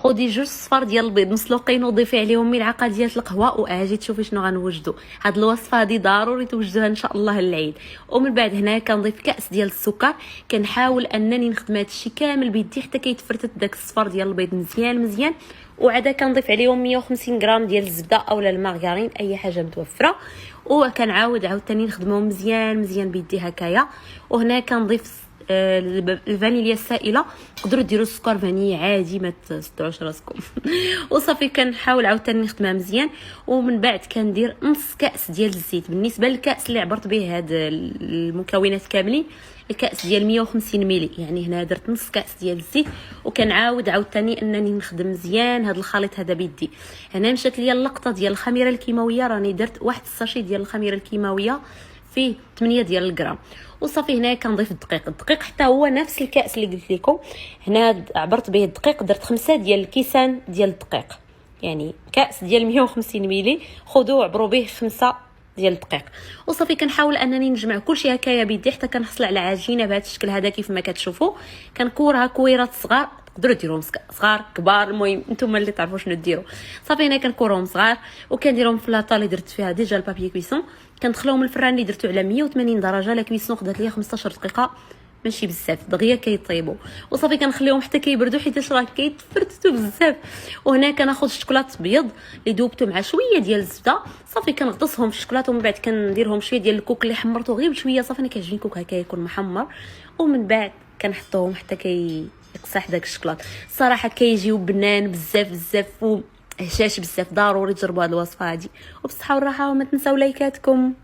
خدي جوج صفار ديال البيض مسلوقين وضيفي عليهم ملعقه ديال القهوه واجي تشوفي شنو غنوجدوا. هاد الوصفه هذه ضروري توجدوها ان شاء الله للعيد. ومن بعد هنا كنضيف كاس ديال السكر. كنحاول انني نخدم هذا الشيء كامل بيدي حتى كيتفرتت داك الصفار ديال البيض مزيان. وعادا كنضيف عليهم 150 غرام ديال الزبده اولا المارغرين اي حاجه متوفره. وكنعاود عاوتاني نخدمهم مزيان بيدي هكايا. وهنا كنضيف الفانيليا السائله. تقدروا ديروا السكر فانيليا عادي ما تستعوش راسكم. وصافي كنحاول عاوتاني نخدمها مزيان. ومن بعد كندير نص كاس ديال الزيت. بالنسبه للكاس اللي عبرت به هاد المكونات كاملين الكاس ديال 150 ملي، يعني هنا درت نص كاس ديال الزيت. وكنعاود عاوتاني انني نخدم مزيان هاد الخليط هذا بيدي. هنا مشات ليا اللقطه ديال الخميره الكيماويه، راني درت واحد الساشي ديال الخميره الكيماويه فيه 8 ديال الغرام. وصافي هنا كنضيف الدقيق حتى هو نفس الكاس اللي قلت لكم. هنا عبرت به الدقيق، درت 5 ديال الكيسان ديال الدقيق، يعني كاس ديال 150 ملي خذوه عبروا به 5 ديال الدقيق. وصافي كنحاول انني نجمع كلشي هكايا بيدي حتى كنحصل على عجينه بهذا الشكل هذا كيف ما كتشوفوا. كنكورها كويرات صغار، تقدروا ديروهم صغار كبار، المهم نتوما اللي تعرفوا شنو ديروا. صافي هنا كنكورهم صغار وكنديرهم في لاطا اللي درت فيها ديجا البابي كويسون. كندخلهم الفران اللي درتو على 180 درجه. لا كويسون خدات ليا 15 دقيقه ماشي بزاف، دغيا كيطيبوا. وصافي كنخليهم حتى كيبردوا حيت راه كيتفرتتوا بزاف. وهنا كناخذ الشوكولاط ابيض اللي دوبته مع شويه ديال الزبده. صافي كنغطسهم في الشوكولاط ومن بعد كنديرهم شويه ديال الكوك اللي حمرته غير بشويه. صافي انا كيعجبني الكوك هكا يكون محمر. ومن بعد كنحطوهم حتى يقصح داك الشوكولاط. الصراحه كيجيو بنان بزاف وهشاش بزاف. ضروري تجربوا هذه الوصفه هذه. وبصحه والراحه وما تنساو لايكاتكم.